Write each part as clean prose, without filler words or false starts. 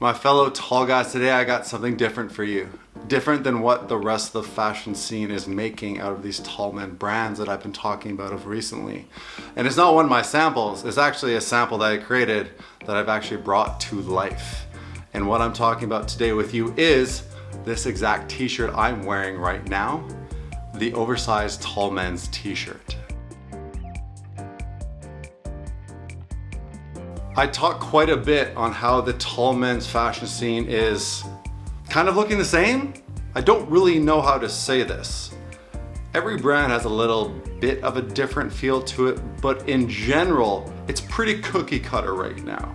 My fellow tall guys, today I got something different for you. Different than what the rest of the fashion scene is making out of these tall men brands that I've been talking about of recently. And it's not one of my samples, it's actually a sample that I created that I've actually brought to life. And what I'm talking about today with you is this exact t-shirt I'm wearing right now, the oversized tall men's t-shirt. I talk quite a bit on how the tall men's fashion scene is kind of looking the same. I don't really know how to say this. Every brand has a little bit of a different feel to it, but in general, it's pretty cookie cutter right now.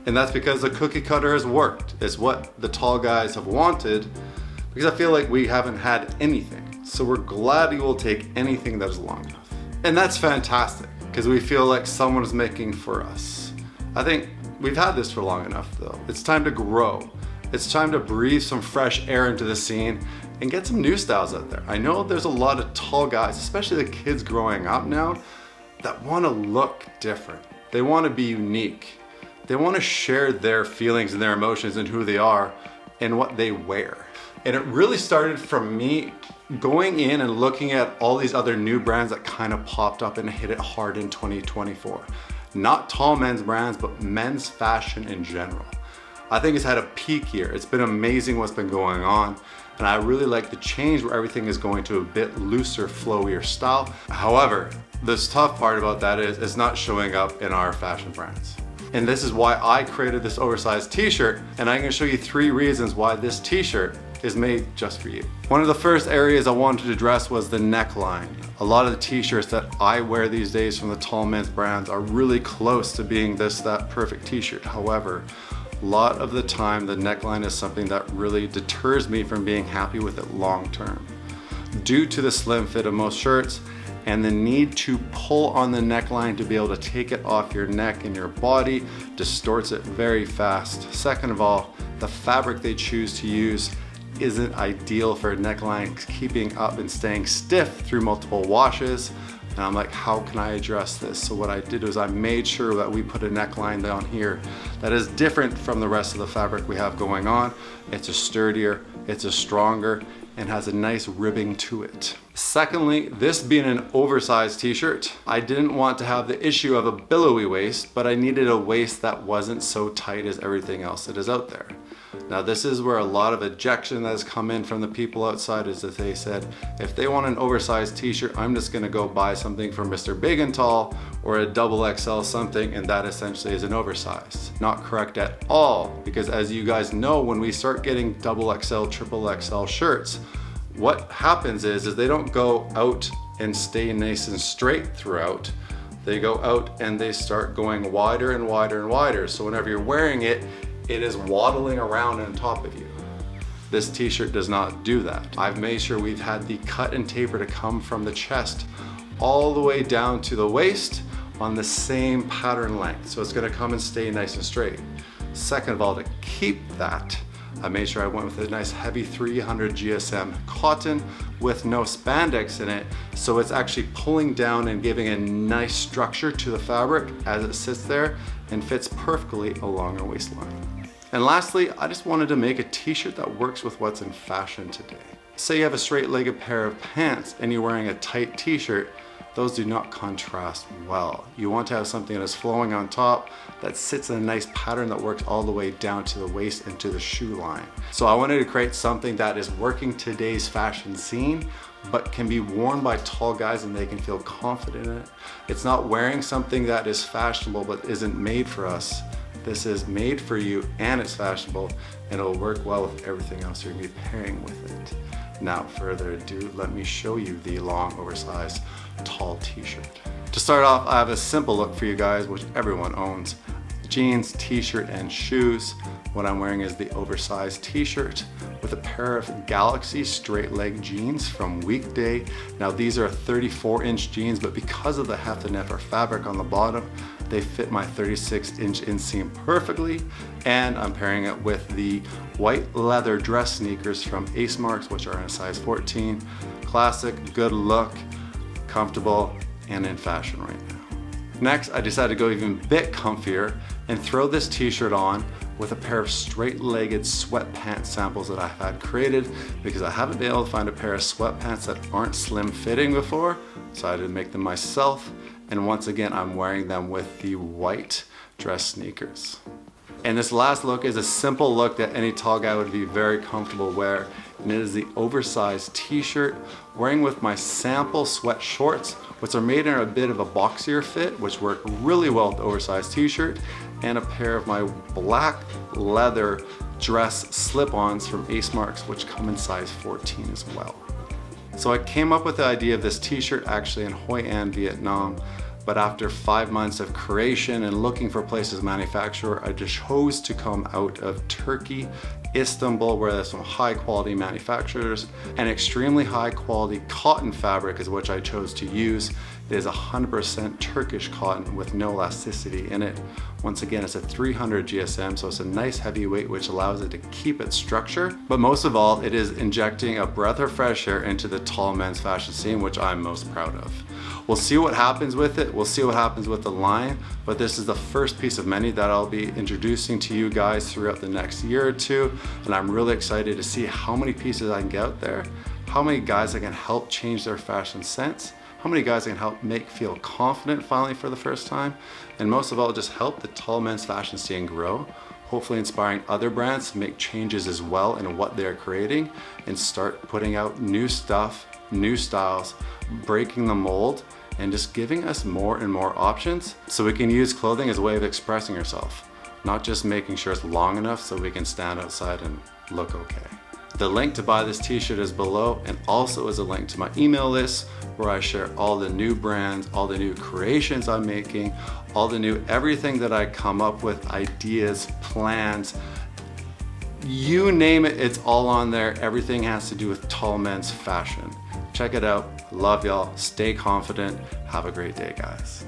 And that's because the cookie cutter has worked. It's what the tall guys have wanted, because I feel like we haven't had anything. So we're glad you will take anything that is long enough. And that's fantastic, because we feel like someone is making for us. I think we've had this for long enough though. It's time to grow. It's time to breathe some fresh air into the scene and get some new styles out there. I know there's a lot of tall guys, especially the kids growing up now, that want to look different. They want to be unique. They want to share their feelings and their emotions and who they are and what they wear. And it really started from me going in and looking at all these other new brands that kind of popped up and hit it hard in 2024. Not tall men's brands, but men's fashion in general. I think it's had a peak year. It's been amazing what's been going on. And I really like the change where everything is going to a bit looser, flowier style. However, this tough part about that is it's not showing up in our fashion brands. And this is why I created this oversized t-shirt. And I'm gonna show you 3 reasons why this t-shirt is made just for you. One of the first areas I wanted to address was the neckline. A lot of the t-shirts that I wear these days from the tall men's brands are really close to being that perfect t-shirt. However, a lot of the time the neckline is something that really deters me from being happy with it long term. Due to the slim fit of most shirts and the need to pull on the neckline to be able to take it off your neck and your body distorts it very fast. Second of all, the fabric they choose to use isn't ideal for a neckline keeping up and staying stiff through multiple washes. And I'm like, how can I address this? So what I did was I made sure that we put a neckline down here that is different from the rest of the fabric we have going on. It's a sturdier, it's a stronger, and has a nice ribbing to it. Secondly, this being an oversized t-shirt, I didn't want to have the issue of a billowy waist, but I needed a waist that wasn't so tight as everything else that is out there. Now this is where a lot of ejection that has come in from the people outside is that they said, if they want an oversized t-shirt, I'm just gonna go buy something from Mr. Big and Tall or a XXL something, and that essentially is an oversized. Not correct at all, because as you guys know, when we start getting XXL, XXL shirts, what happens is they don't go out and stay nice and straight throughout. They go out and they start going wider and wider and wider. So whenever you're wearing it, it is waddling around on top of you. This t-shirt does not do that. I've made sure we've had the cut and taper to come from the chest all the way down to the waist on the same pattern length. So it's gonna come and stay nice and straight. Second of all, to keep that, I made sure I went with a nice heavy 300 GSM cotton with no spandex in it. So it's actually pulling down and giving a nice structure to the fabric as it sits there and fits perfectly along our waistline. And lastly, I just wanted to make a t-shirt that works with what's in fashion today. Say you have a straight-legged pair of pants and you're wearing a tight t-shirt, those do not contrast well. You want to have something that is flowing on top, that sits in a nice pattern that works all the way down to the waist and to the shoe line. So I wanted to create something that is working today's fashion scene, but can be worn by tall guys and they can feel confident in it. It's not wearing something that is fashionable but isn't made for us. This is made for you and it's fashionable and it'll work well with everything else you're gonna be pairing with it. Now, further ado, let me show you the long, oversized, tall t-shirt. To start off, I have a simple look for you guys, which everyone owns. Jeans, t-shirt, and shoes. What I'm wearing is the oversized t-shirt with a pair of Galaxy straight leg jeans from Weekday. Now these are 34-inch jeans, but because of the heft and or fabric on the bottom, they fit my 36-inch inseam perfectly. And I'm pairing it with the white leather dress sneakers from Ace Marks, which are in a size 14. Classic, good look, comfortable, and in fashion right now. Next, I decided to go even a bit comfier and throw this t-shirt on with a pair of straight-legged sweatpants samples that I've had created because I haven't been able to find a pair of sweatpants that aren't slim fitting before, so I had to make them myself. And once again, I'm wearing them with the white dress sneakers. And this last look is a simple look that any tall guy would be very comfortable wear, and it is the oversized t-shirt wearing with my sample sweat shorts, which are made in a bit of a boxier fit, which work really well with the oversized t-shirt, and a pair of my black leather dress slip-ons from Ace Marks, which come in size 14 as well. So I came up with the idea of this t-shirt actually in Hoi An, Vietnam, but after 5 months of creation and looking for places to manufacture, I just chose to come out of Turkey, Istanbul, where there's some high quality manufacturers, and extremely high quality cotton fabric is which I chose to use. It is 100% Turkish cotton with no elasticity in it. Once again, it's a 300 GSM, so it's a nice heavy weight which allows it to keep its structure. But most of all, it is injecting a breath of fresh air into the tall men's fashion scene, which I'm most proud of. We'll see what happens with it. We'll see what happens with the line, but this is the first piece of many that I'll be introducing to you guys throughout the next year or two. And I'm really excited to see how many pieces I can get out there, how many guys I can help change their fashion sense, how many guys I can help make feel confident finally for the first time, and most of all, just help the tall men's fashion scene grow, hopefully inspiring other brands to make changes as well in what they're creating and start putting out new stuff, new styles, breaking the mold, and just giving us more and more options so we can use clothing as a way of expressing ourselves, not just making sure it's long enough so we can stand outside and look okay. The link to buy this t-shirt is below, and also is a link to my email list where I share all the new brands, all the new creations I'm making, all the new everything that I come up with, ideas, plans, you name it, it's all on there. Everything has to do with tall men's fashion. Check it out. Love y'all. Stay confident. Have a great day, guys.